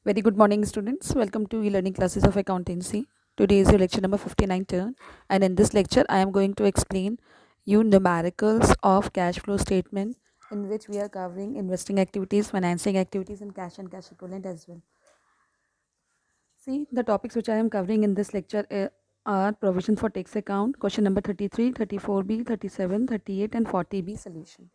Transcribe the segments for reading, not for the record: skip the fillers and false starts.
Very good morning, students. Welcome to e-learning classes of accountancy. Today is your lecture number 59 turn, and in this lecture, I am going to explain you numericals of cash flow statement, in which we are covering investing activities, financing activities, and cash equivalent as well. See, the topics which I am covering in this lecture are provision for tax account, question number 33, 34b, 37, 38, and 40b solution.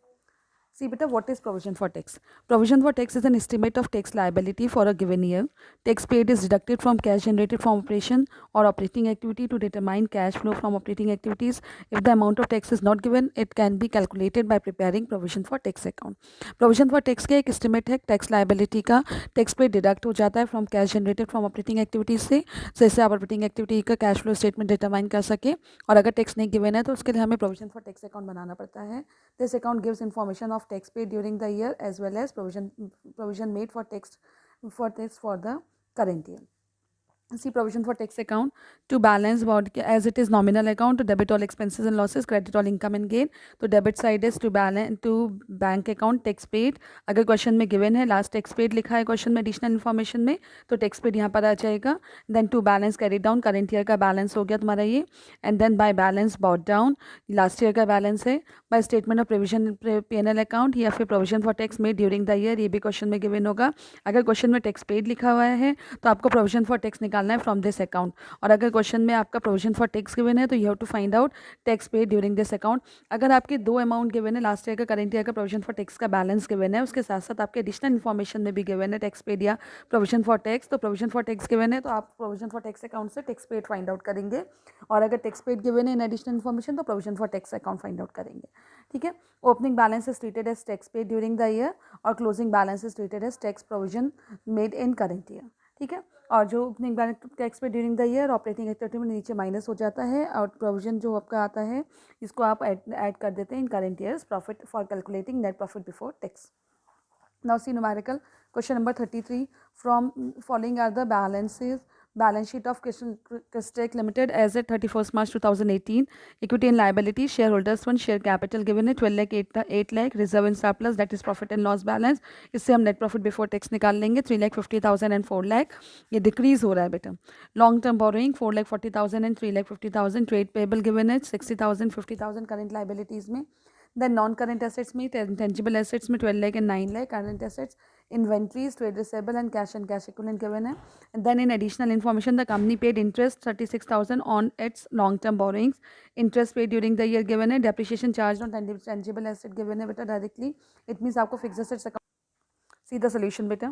See, beta, what is provision for tax? Provision for tax is an estimate of tax liability for a given year. Tax paid is deducted from cash generated from operation or operating activity to determine cash flow from operating activities. If the amount of tax is not given, it can be calculated by preparing provision for tax account. Provision for tax का एक estimate है tax liability का. tax paid deduct हो जाता है from cash generated from operating activities से, जैसे आप operating activity का cash flow statement determine कर सके. और अगर tax नहीं given है तो उसके लिए हमें provision for tax account बनाना पड़ता है. This account gives information of tax paid during the year as well as provision made for tax for the current year. See, provision for tax account to balance about as it is nominal account to debit all expenses and losses, credit all income and gain. तो debit side is to balance to bank account tax paid. अगर question में given है last tax paid लिखा है question में additional information में, तो tax paid यहाँ पर आ जाएगा. Then to balance carry down current year का बैलेंस हो गया तुम्हारा ये. And then by balance brought down last year का बैलेंस है. By statement of provision P&L account या फिर provision for tax made during the year, ये भी क्वेश्चन में गिवन होगा. अगर क्वेश्चन में टैक्स पेड लिखा हुआ है तो आपको प्रोविजन फॉर टैक्स निकालना है फ्रॉम दिस अकाउंट. और अगर क्वेश्चन में आपका प्रोविजन फॉर टैक्स गिवन है तो you have to find out tax paid during this account. अगर आपके दो अमाउंट गिवन है, लास्ट ईयर का करंट ईयर का प्रोविजन फॉर टैक्स का बैलेंस गिवन है, उसके साथ साथ आपके एडिशनल इन्फॉर्मेशन में भी गिवन है टैक्स पेड या प्रोविजन फॉर टैक्स, तो प्रोविजन फॉर टैक्स गिवन है तो आप प्रोविजन फॉर टैक्स अकाउंट से टैक्स पेड फाइंड आउट करेंगे. और अगर टैक्स पेड गिवन है इन एडिशनल इन्फॉर्मेशन तो provision for tax account find out करेंगे. ठीक है. Opening balance is treated as tax paid during the year और closing balance is treated as tax provision made in current year. ठीक है. और जो ओपनिंग बैलेंस टैक्स पे during the year operating activity में नीचे माइनस हो जाता है और प्रोविजन जो आपका आता है इसको आप ऐड कर देते हैं in current year's profit for calculating net profit before tax. Now see numerical question number 33. From following are the balance sheet of Crystech Limited as at 31st March 2018. Equity and liability, shareholders fund, share capital given है 12 lakh 8 lakh, reserve and surplus that is profit and loss balance. इससे हम net profit before tax निकाल लेंगे 3,50,000 and 4 lakh. ये decrease हो रहा है बेटा. Long term borrowing 4,40,000 and 3,50,000. Trade payable given है 60,000 50,000 current liabilities में. Then non-current assets में tangible assets में 12 lakh and 9 lakh. Current assets, inventories, trade receivable and cash equivalent given है. And then in additional information, the company paid interest 36,000 on its long-term borrowings. Interest paid during the year given है. Depreciation charged on tangible asset given है बेटा directly. It means आपको fixed assets account. See the solution बेटा.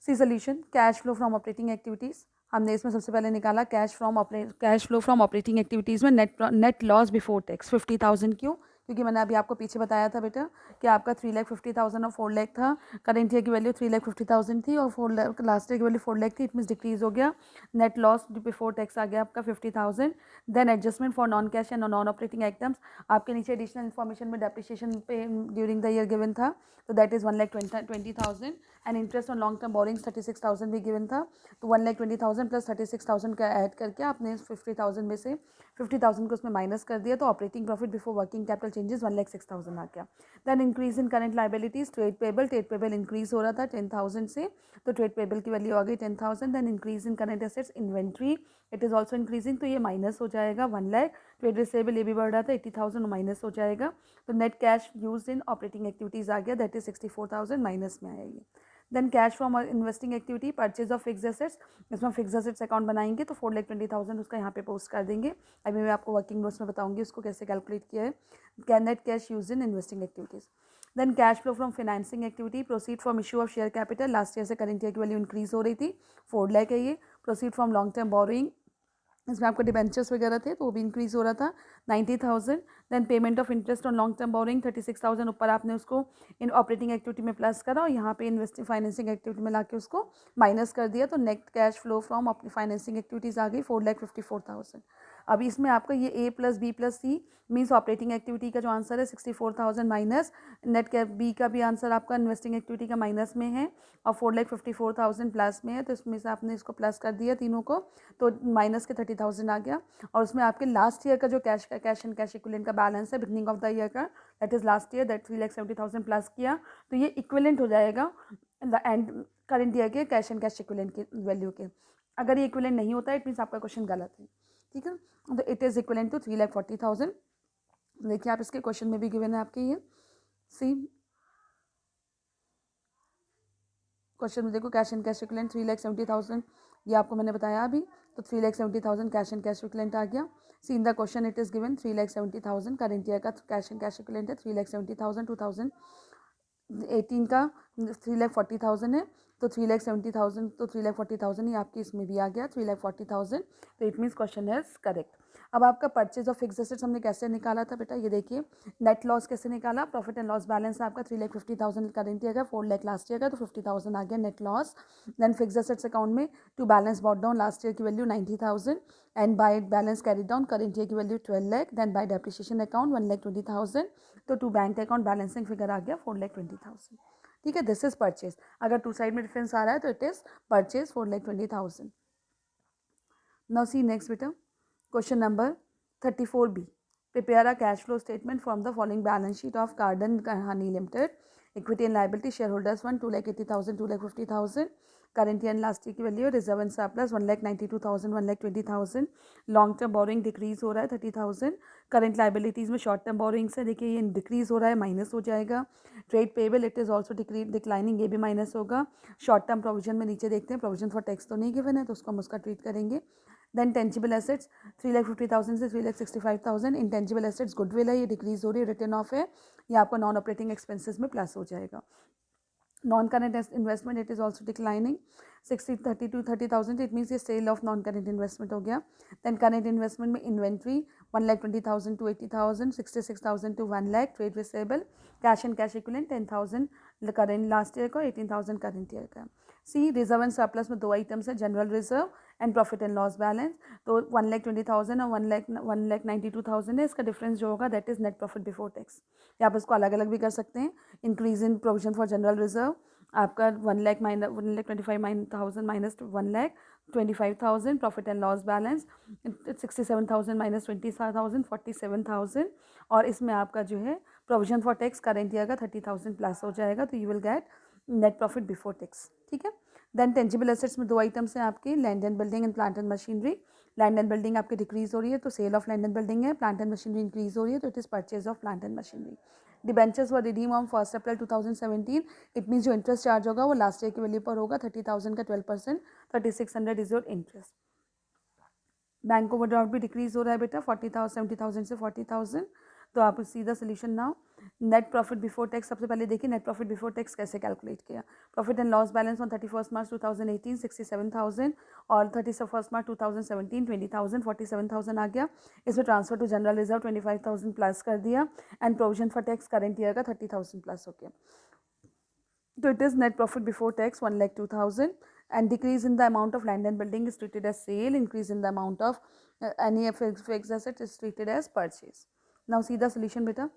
See solution, cash flow from operating activities. हमने इसमें सबसे पहले निकाला cash flow from operating activities में नेट लॉस बिफोर टैक्स 50,000. क्यों? क्योंकि मैंने अभी आपको पीछे बताया था बेटा कि आपका 3,50,000 और 4 लाख था. करेंट ईयर की वैल्यू 3,50,000 थी और 4 लाख लास्ट ईयर की वैल्यू 4 लाख थी. इट मीन्स डिक्रीज हो गया. नेट लॉस बिफोर टैक्स आ गया आपका 50,000. Then adjustment for non cash and non operating items. आपके नीचे एडिशनल इन्फॉर्मेशन में डेप्रिसिएशन पे ड्यूरिंग द ईयर गिवन था तो that is 1,20,000. And interest on long term borrowing 36,000 भी गिवन था तो 1,20,000 प्लस 36,000 का ऐड करके आपने 50,000 में से 50,000 को उसमें माइनस कर दिया तो operating profit before working capital changes 1,06,000 आ गया. Then increase in current liabilities trade payable increase हो रहा था 10,000 से तो ट्रेड पेबल की वैल्यू आ गई 10,000. Then increase in current assets inventory it is also increasing तो ये माइनस हो जाएगा 1 लाख. ट्रेड रिसेबल ये भी बढ़ रहा था 80,000 माइनस हो जाएगा तो net cash use in operating activities आ गया दैट इज 64,000 माइनस में आएगी. Then cash from investing activity purchase of fixed assets. इसमें फिक्स एसेट्स अकाउंट बनाएंगे तो 4,20,000 उसका यहाँ पे पोस्ट कर देंगे. अभी मैं आपको वर्किंग नोट्स में बताऊंगी उसको कैसे कैलकुलेट किया है. Net cash use in investing activities. Then cash flow from financing activity proceed from issue of share capital. Last year से करंट ईयर की वैल्यू इंक्रीज हो रही थी 4 लाख है ये. Proceed from long term borrowing इसमें आपको डिबेंचर्स वगैरह थे तो वो भी इंक्रीज हो रहा था 90,000. Then payment of interest on long term borrowing 36,000 ऊपर आपने उसको इन ऑपरेटिंग एक्टिविटी में प्लस करा और यहाँ पे इन्वेस्टिंग फाइनेंसिंग एक्टिविटी में लाके उसको माइनस कर दिया तो नेट कैश फ्लो फ्रॉम अपनी फाइनेंसिंग एक्टिविटीज़ आ गई 4,54,000. अभी इसमें आपका ये A plus B plus C means operating activity का जो आंसर है 64,000 माइनस नेट कैश B का भी आंसर आपका इन्वेस्टिंग एक्टिविटी का माइनस में है और 4,54,000 प्लस में है तो इसमें से आपने इसको प्लस कर दिया तीनों को तो माइनस के 30,000 आ गया. और उसमें आपके लास्ट ईयर का जो कैश एंड कैश इक्विवेलेंट का बैलेंस है बिगनिंग ऑफ द ईयर का that is last year that 3,70,000 plus किया तो ये इक्विवेलेंट हो जाएगा एंड करंट ईयर के कैश एंड कैश इक्विवेलेंट के वैल्यू के। अगर ये इक्विवेलेंट नहीं होता है इट मीन्स आपका क्वेश्चन गलत है, ठीक है। तो इट इज़ इक्विवेलेंट टू 3,40,000। देखिए आप इसके क्वेश्चन में भी गिवन है आपके ये सी क्वेश्चन में देखो कैश एंड कैश इक्विवेलेंट 3,70,000, ये आपको मैंने बताया अभी। तो 3,70,000 कैश एंड कैश इक्विवेलेंट आ गया। See in the question it is given 3,70,000 current year का कैश एंड कैश इक्विवेलेंट है 3,70,000। 2018 का 3,40,000 है, तो 3,70,000 तो 3,40,000 ही आपकी इसमें भी आ गया 3,40,000। तो it means question is correct. अब आपका परचेज ऑफ फिक्स एसेट्स हमने कैसे निकाला था बेटा, ये देखिए नेट लॉस कैसे निकाला। प्रॉफिट एंड लॉस बैलेंस आपका 3,50,000 करेंट ईयर का, 4 लाख लास्ट ईयर का, तो 50,000 आ गया net loss. Then fixed assets account में to balance brought down last year की value 90,000 and by balance carry down current year की value 12 lakh. Then by depreciation account 1,20,000। तो to bank account balancing figure आ गया 4,20,000, ठीक है। This is purchase. अगर two side में डिफरेंस आ रहा है तो it is purchase 4,20,000। Now see next बेटा question number 34B। Prepare a cash flow statement from the following balance sheet of garden honey limited. Equity and liability share holders fund 2,80,000 2,50,000। Current year and last year की value reserve and surplus 1,92,000 1,20,000। Long term borrowing decrease हो रहा है 30,000। Current liabilities में short term borrowings है, देखिए ये decrease हो रहा है माइनस हो जाएगा। Trade payable it is also declining, ये भी माइनस होगा। शॉर्ट टर्म प्रोविजन में नीचे देखते हैं, प्रोविजन फॉर टैक्स तो नहीं गिवन है तो उसको हम उसका ट्रीट करेंगे। देन टेंजिबल एसेट्स 3,50,000 से 3,65,000। इंटेंजिबल एसेट्स गुडविल है, ये डिक्रीज हो रही है, रिटर्न ऑफ है, ये आपको नॉन ऑपरेटिंग एक्सपेंसेस में प्लस हो जाएगा। Non current investment it is also declining 30 to 30,000, it means ये sale of non current investment हो गया। देन करेंट इन्वेस्टमेंट में inventory 1,20,000 to 80,000, 66,000 to 1 lakh। Trade receivable cash and cash equivalent 10,000 current last year का, 18,000 current year का। सी reserve and surplus में दो items है, general reserve and profit and loss balance. तो 1,20,000 और 1,92,000 है, इसका डिफरेंस जो होगा that is net profit before tax. आप इसको अलग अलग भी कर सकते हैं। Increase in provision for general reserve आपका 1,25,000 minus 1,25,000। Profit and loss balance 67,000 minus 20,000 47,000। और इसमें आपका जो है provision for tax current year का 30,000 प्लस हो जाएगा, तो you will get net profit before tax, ठीक है। देन टेंजिबल एसेट्स में दो आइटम्स हैं आपके, land and building and plant and machinery. Land and building आपकी डिक्रीज हो रही है तो sale of land and building है। प्लांट एंड मशीनरी इंक्रीज हो रही है तो it is purchase of plant and machinery. Debentures were redeem on 1 April 2017, it means जो इंटरेस्ट चार्ज होगा वो लास्ट ईयर की वैल्यू पर होगा 30,000 का 12%, 3,600 is your interest. Bank overdraft भी डिक्रीज हो रहा है बेटा 70,000 से 40,000। तो आप सीधा solution now net profit before tax. सबसे पहले देखिए नेट प्रॉफिट बिफोर टैक्स कैसे कैलकुलेट किया। Profit and loss balance on 31 मार्च 2018 67,000 और 31 मार्च 2017 20,000 47,000 आ गया। इसमें transfer to general reserve 25,000 plus कर दिया and provision for tax current year का 30,000 प्लस हो गया। तो it is net profit before tax 1,02,000 and decrease in the amount of land and building is treated as sale. Increase in the amount of any fixed asset is treated as purchase. Now see the solution beta.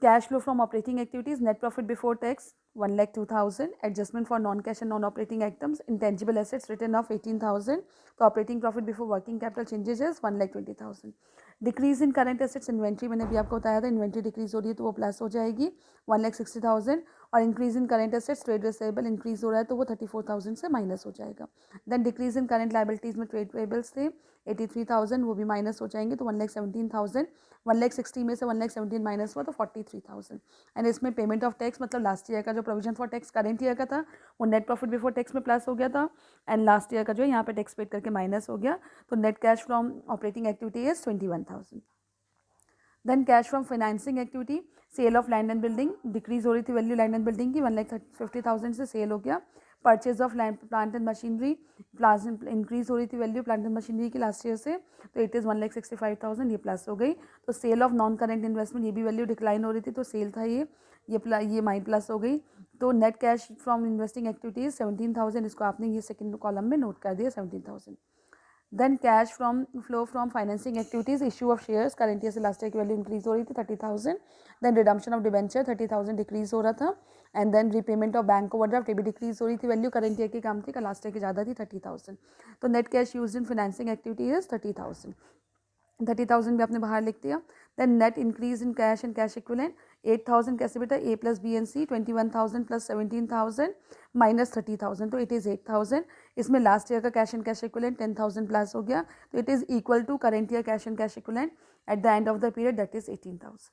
Cash flow from operating activities, net profit before tax 1,02,000, adjustment for non-cash and non-operating items, intangible assets written off 18,000. तो operating profit before working capital changes is 1,20,000. Decrease in current assets inventory मैंने भी आपको बताया था, inventory decrease हो रही है तो वो प्लस हो जाएगी 1,60,000। और increase in current assets trade receivable increase हो रहा है तो वो 34,000 से माइनस हो जाएगा। Then decrease in current liabilities में ट्रेड पेबल्स थे 83,000, वो भी माइनस हो जाएंगे तो 1,17,000। 1,60,000 में से 1,17,000 माइनस हुआ तो 43,000। एंड इसमें पेमेंट ऑफ टैक्स मतलब लास्ट ईयर का जो provision for tax current year का था वो नेट प्रॉफिट बिफोर टैक्स में प्लस हो गया था एंड लास्ट ईयर का जो है यहाँ पे टैक्स पेड करके माइनस हो गया। तो net cash from operating activity is 21,000। Then cash from financing activity, sale of land and building decrease हो रही थी वैल्यू लैंड एंड बिल्डिंग की 1,50,000 से सेल हो गया। Purchase of land plant and machinery plant increase हो रही थी वैल्यू प्लांट एंड मशीनरी की लास्ट ईयर से तो इट इज़ 1,65,000, ये प्लस हो गई। तो sale of non current investment ये भी वैल्यू डिक्लाइन हो रही थी तो सेल था ये माइन प्लस हो गई। तो net cash from investing activities 17,000, इसको आपने ये सेकंड कॉलम में नोट कर दिया 17,000। Then cash from flow from financing activities, issue of shares current year से लास्ट ईयर की वैल्यू इंक्रीज हो रही थी 30,000। Then redemption of debenture 30,000 decrease हो रहा था and then repayment of bank overdraft ये भी डिक्रीज हो रही थी वैल्यू करंट ईयर की कम थी, लास्ट ईयर की ज़्यादा थी 30,000। तो net cash use in financing activity is 30,000। 30,000 भी आपने बाहर लिख दिया। Then net increase in cash and cash equivalent 8,000 कैसे बेटा, A plus B and C 21,000 plus 17,000 minus 30,000, तो इट इज़ 8,000. इसमें लास्ट ईयर का cash and cash equivalent 10,000 plus हो गया, तो it is equal to current year cash and cash equivalent at the end of the period, that is 18,000.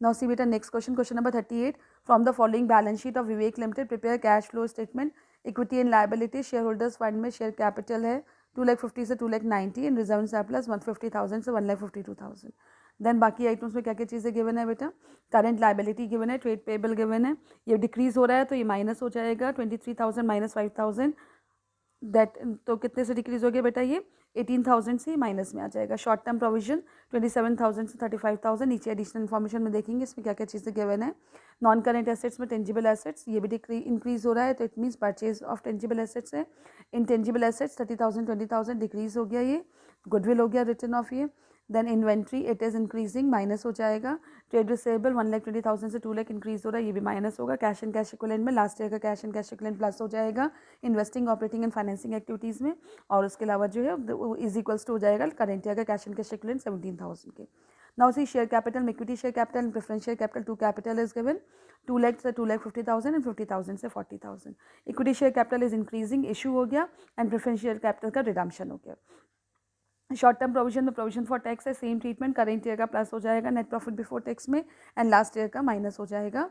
Now see beta, next question, question number 38. From the following balance sheet of Vivek Limited, prepare cash flow statement. Equity and liability, shareholders fund में share capital है 2,50,000 से 2,90,000, in reserve surplus 150,000 से 1,52,000. Then बाकी items में क्या क्या चीज़ें given है बेटा, करंट लाइबिलिटी गिवन है, ट्रेड पेबल गिवन है, ये डिक्रीज हो रहा है तो ये माइनस हो जाएगा 23,000 माइनस 5,000, दैट तो कितने से डिक्रीज हो गया बेटा, ये 18,000 से माइनस में आ जाएगा. शॉर्ट टर्म प्रोविजन 27,000 से 35,000. नीचे एडिशनल इन्फॉर्मेशन में देखेंगे इसमें क्या क्या चीज़ें गिवन है. नॉन करेंट एसेट्स में टेंजिबल एसेट्स ये भी इंक्रीज हो रहा है, तो it means purchase of tangible assets है. इंटेंजिबल एसेट्स 30,000 20,000 डिक्रीज हो गया, ये गुडविल हो गया रिटर्न ऑफ ये. Then inventory it is increasing, minus हो जाएगा. ट्रेड रिसेबल 1,20,000 से 2 लाख इंक्रीज हो रहा है, ये भी माइनस होगा. कैश एंड कैश इक्विवेलेंट में लास्ट ईयर का cash and cash equivalent plus हो जाएगा investing operating and financing activities में, और उसके अलावा जो है इज इक्वल्स टू हो जाएगा करेंट ईयर का कैश एंड कैश इक्विवेलेंट 17,000 के. Now see share capital, equity share capital and preference share capital, two capital is given 2 lakh से 2,50,000 एंड 50,000 से 40,000. Equity share capital is increasing, issue हो गया, and preference share capital का redemption हो गया. Short term provision में provision for tax है, same treatment, current year का प्लस हो जाएगा नेट प्रॉफिट बिफोर टैक्स में, एंड लास्ट ईयर का माइनस हो जाएगा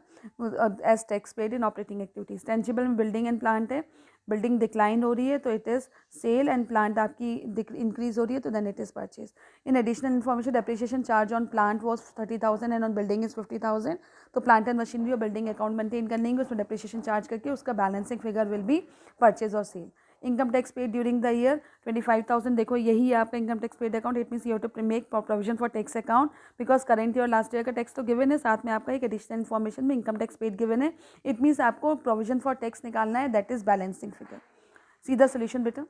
as tax paid in operating activities. Tangible में बिल्डिंग एंड प्लांट है, बिल्डिंग डिक्लाइन हो रही है तो it is sale, and plant आपकी इंक्रीज हो रही है तो then it is purchase. In additional information, depreciation charge on plant was 30,000 and on building is 50,000. तो प्लांट एंड मशीनरी और बिल्डिंग अकाउंट मेंटेन करने उसमें डेप्रिसिएशन चार्ज करके उसका balancing figure will be purchase और sale. Income tax paid during the year 25,000, देखो यही है आपका income tax paid account. It means you have to make provision for tax account because current year और last year का tax तो given है, साथ में आपका एक एडिशनल इन्फॉर्मेशन में इनकम टैक्स पेड गिवन है. इट मीन्स आपको प्रोविजन फॉर टैक्स निकालना है, दैट इज बैलेंसिंग फिगर. सीधा सोल्यूशन बेटा.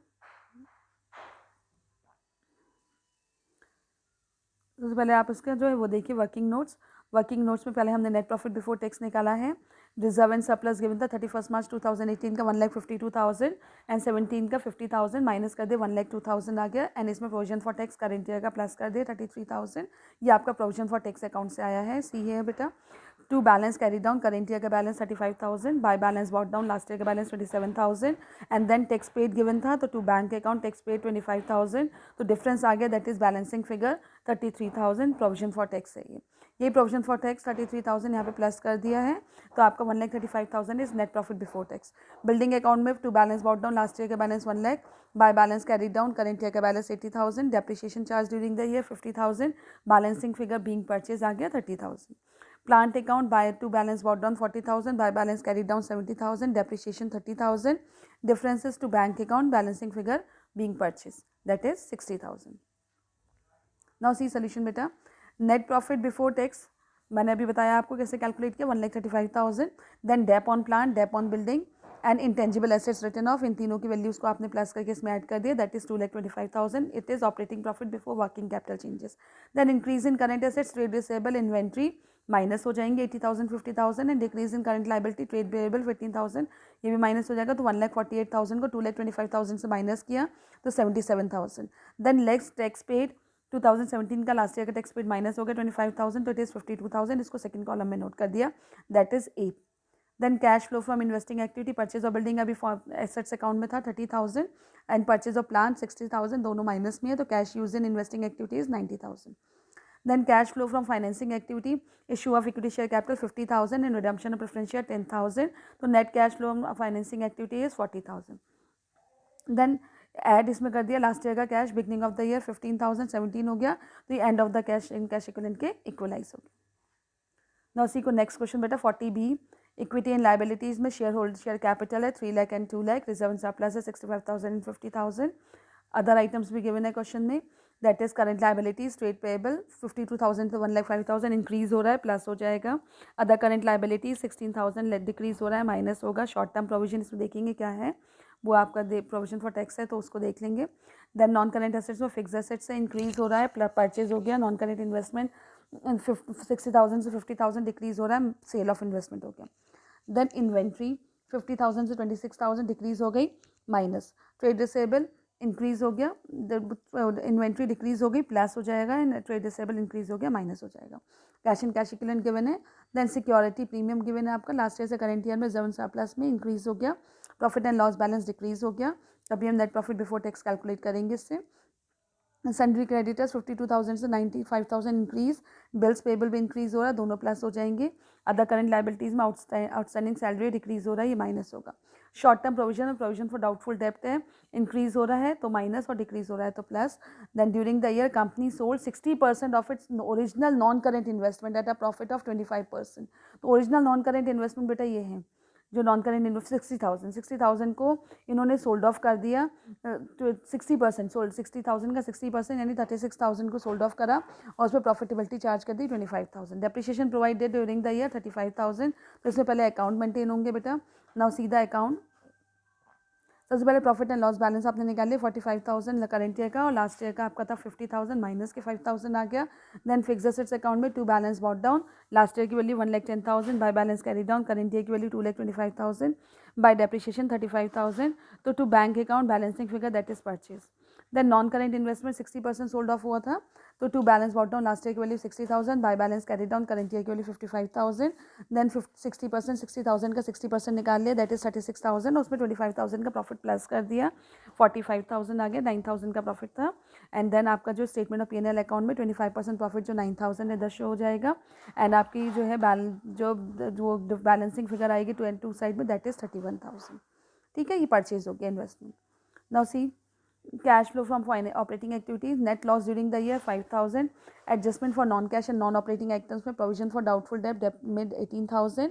सबसे पहले आप इसका जो है वो देखिए वर्किंग नोट्स. वर्किंग नोट्स में पहले हमने नेट प्रॉफिट बिफोर टैक्स निकाला है. रिजर्व एंड सरप्लस गिवन था 31 मार्च 2018 का 1,52,000 एंड 17 का 50,000, माइनस कर दे 1,02,000 आ गया, एंड इसमें provision for tax current year का प्लस कर दे 33,000. ये आपका प्रोविजन फॉर टैक्स अकाउंट से आया है, सी है बेटा. To balance carry down, current year का balance 35,000, by balance brought down last year का balance 27,000, and then tax paid given था तो to bank account tax paid 25,000, तो डिफरेंस आ गया, that is balancing figure 33,000. Provision for tax है ये provision for tax 33,000 यहाँ पे प्लस कर दिया है, तो आपका 1,35,000 is net profit before tax. Building account में to balance brought down last year का balance 1 lakh, by balance carry down current year का balance 80,000, depreciation charge during the year 50,000, balancing figure being purchase आ गया 30,000. Plant account by to balance brought down 40,000, by balance carried down 70,000, depreciation 30,000, differences to bank account balancing figure being purchased, that is 60,000. Now see solution बेटा. Net profit before tax मैंने अभी बताया आपको कैसे calculate किया, 1,35,000. Then dep on plant, dep on building and intangible assets written off, इन तीनों की वैल्यूज को आपने प्लस करके इसमें ऐड कर दिया, that is 2,25,000. It is operating profit before working capital changes. Then increase in current assets, trade receivable, inventory minus हो जाएंगे 80,000 50,000, and decrease in current liability, trade payable 15,000, ये भी माइनस हो जाएगा, तो 1,48,000 को 2,25,000 से माइनस किया तो 77,000. देन लेस टैक्स पेड 2017 का लास्ट ईयर का टैक्स पेड माइनस हो गया 25,000, तो इट इज़ 52,000, इसको सेकंड कॉलम में नोट कर दिया, that is A. Then cash flow from investing activity, purchase of building अभी एसेट्स अकाउंट में था 30,000, एंड परचेज ऑफ प्लांट 60,000, दोनों माइनस में है, तो cash use in investing activities 90,000. Then cash flow from financing activity, issue of equity share capital 50,000 and redemption of preference share 10,000. तो net cash flow from financing activity is 40,000. Then add इसमें कर दिया last year का cash, beginning of the year 15,000 17 हो गया, तो ये end of the cash in cash equivalent के इक्वलाइज हो गया. नाउ सी को नेक्स्ट क्वेश्चन बेटा 40B. इक्विटी एंड लाइबिलिटीज में शेयर होल्ड शेयर कैपिटल है 3 lakh and 2 lakh, reserve and surplus है 65,000 एंड 50,000. अदर आइटम्स भी गिवन है क्वेश्चन में, that is current liabilities, trade payable 52,000 to 1,05,000 increase हो रहा है, प्लस हो जाएगा. अदर करंट लाइबिलिटीज 16,000 डिक्रीज हो रहा है, माइनस होगा. शॉर्ट टर्म प्रोविजन इसमें देखेंगे क्या है, वो आपका प्रोविजन फॉर टैक्स है तो उसको देख लेंगे. देन नॉन करेंट एसेट्स में फिक्स एसेट्स से इंक्रीज हो रहा है, परचेज हो गया. नॉन करेंट इन्वेस्टमेंट 60,000 से 50,000 डिक्रीज हो रहा है, सेल ऑफ इन्वेस्टमेंट हो गया. देन इन्वेंट्री 50,000 से 26,000 डिक्रीज हो गई, माइनस. ट्रेड रिसेबल इंक्रीज़ हो गया, इन्वेंट्री डिक्रीज़ हो गई, प्लस हो जाएगा, एंड ट्रेड रिसेबल इंक्रीज़ हो गया, माइनस हो जाएगा। Cash and cash equivalent given है, देन सिक्योरिटी प्रीमियम गिवन है आपका, लास्ट ईयर से करंट ईयर में रिजर्व सरप्लस में इंक्रीज़ हो गया, profit and loss balance decrease हो गया, तभी हम net profit before tax calculate करेंगे इससे। सन्ड्री क्रेडिटर्स 52,000 से 95,000 इंक्रीज, बिल्स पेबल भी इंक्रीज हो रहा है, दोनों प्लस हो जाएंगे। अदर करंट लाइबिलिटीज़ में आउटस्टैंडिंग सैलरी डिक्रीज हो रहा है, ये माइनस होगा। शॉर्ट टर्म प्रोविजन और प्रोविजन फॉर डाउटफुल डेप्ट है, इंक्रीज हो रहा है तो माइनस, और डिक्रीज हो रहा है तो plus. Then during the year company sold 60% of its original non current investment at a profit of 25%। तो ओरिजिनल नॉन करेंट इन्वेस्टमेंट बेटा ये है, जो नॉन करेंट इन्वेस्ट 60,000 को इन्होंने सोल्ड ऑफ कर दिया, 60% सोल्ड, 60,000 का 60% यानी 36,000 को सोल्ड ऑफ करा, और उसमें प्रॉफिटेबिलिटी चार्ज कर दी 25,000। Depreciation provided during the year 35,000। तो इसमें पहले अकाउंट मेंटेन होंगे बेटा। नाउ सीधा अकाउंट, सबसे पहले प्रॉफिट एंड लॉस बैलेंस आपने निकाल लिया 45,000 करंट ईयर का, और लास्ट ईयर का आपका था 50,000, माइनस के 5,000 आ गया। देन फिक्स एसेट्स अकाउंट में to balance brought down, last year की value 1,10,000, by balance carry down, current year की वैल्यू 2,25,000, बाय डेप्रिसिएशन 35,000। तो to bank account balancing figure that is purchase. Then non current investment 60% sold off हुआ था, तो to balance brought down, last year की value 60,000, by balance carry down, current year की value 55,000। Then 60%, 60,000 का 60% निकाल लिया, that is 36,000, उसमें 25,000 का प्रॉफिट प्लस कर दिया, 45,000 आ गया, 9,000 का प्रॉफिट था। एंड देन आपका जो स्टेटमेंट ऑफ P&L अकाउंट में 25% प्रॉफिट जो 9,000 है इधर शो हो जाएगा, एंड आपकी जो है जो बैलेंसिंग फिगर आएगी टू साइड में, दैट इज 31,000। ठीक है, ये परचेज हो गया investment. Now see cash flow from operating activities, net loss during the year 5,000, adjustment for non-cash and non-operating items में provision for doubtful debt में 18,000,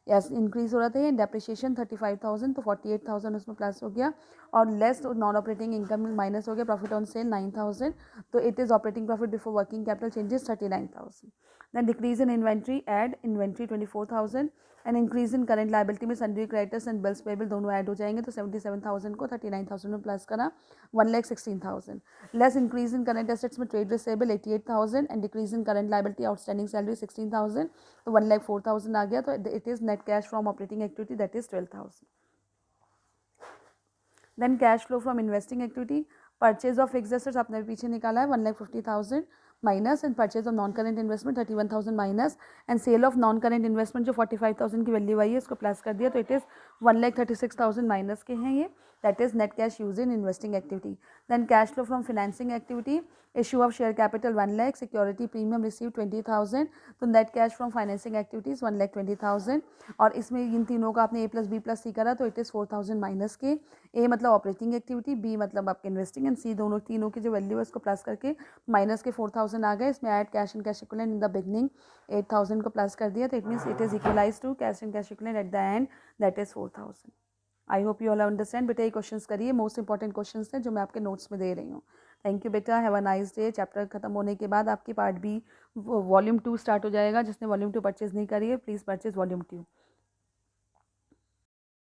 यस इंक्रीज हो रहा था। डेप्रिसिएशन 35,000, तो 48,000 उसमें प्लस हो गया, और less non operating income minus हो गया, प्रॉफिट ऑन सेल 9,000, तो it is operating profit before working capital changes 39,000। Then decrease in inventory, add inventory 24,000, and increase in current liability में sundry creditors and bills payable दोनों add हो जाएंगे, तो 77,000 को 39,000 में प्लस करा, 1,16,000। Less increase in current assets में trade receivable 88,000, and decrease in current liability outstanding salary 16,000, तो 1,04,000 आ गया, तो it is net cash from operating activity that is 12,000। Then cash flow from investing activity, purchase of fixed assets आपने पीछे निकाला है 1,50,000 minus, and purchase of non current investment 31,000 minus, and sale of non current investment जो 45,000 की value आई है इसको plus कर दिया, तो इट इज़ 1,36,000 माइनस के हैं ये, that is net cash use in investing activity. Then cash flow from financing activity, issue of share capital 1 lakh, security premium receive 20,000, तो net cash from financing activities 1,20,000, और इसमें इन तीनों का आपने A+B+C करा, तो इट इज़ 4,000 माइनस के। ए मतलब ऑपरेटिंग एक्टिविटी, बी मतलब आपके इन्वेस्टिंग, एंड सी दोनों तीनों की जो वैल्यू है उसको प्लस करके माइनस के 4,000 आ गए। इसमें add cash and cash equivalent in the beginning 8,000 को प्लस कर दिया, तो it means it is equalize to cash and cash equivalent at the end, that is 4,000। I hope you all understand. बेटा ये क्वेश्चंस करिए, मोस्ट इंपॉर्टेंट क्वेश्चंस हैं जो मैं आपके नोट्स में दे रही हूँ। थैंक यू बेटा, have a nice day. Chapter खत्म होने के बाद आपकी पार्ट बी वॉल्यूम 2 स्टार्ट हो जाएगा। जिसने वॉल्यूम 2 परचेज नहीं करी है प्लीज़ परचेज वॉल्यूम 2।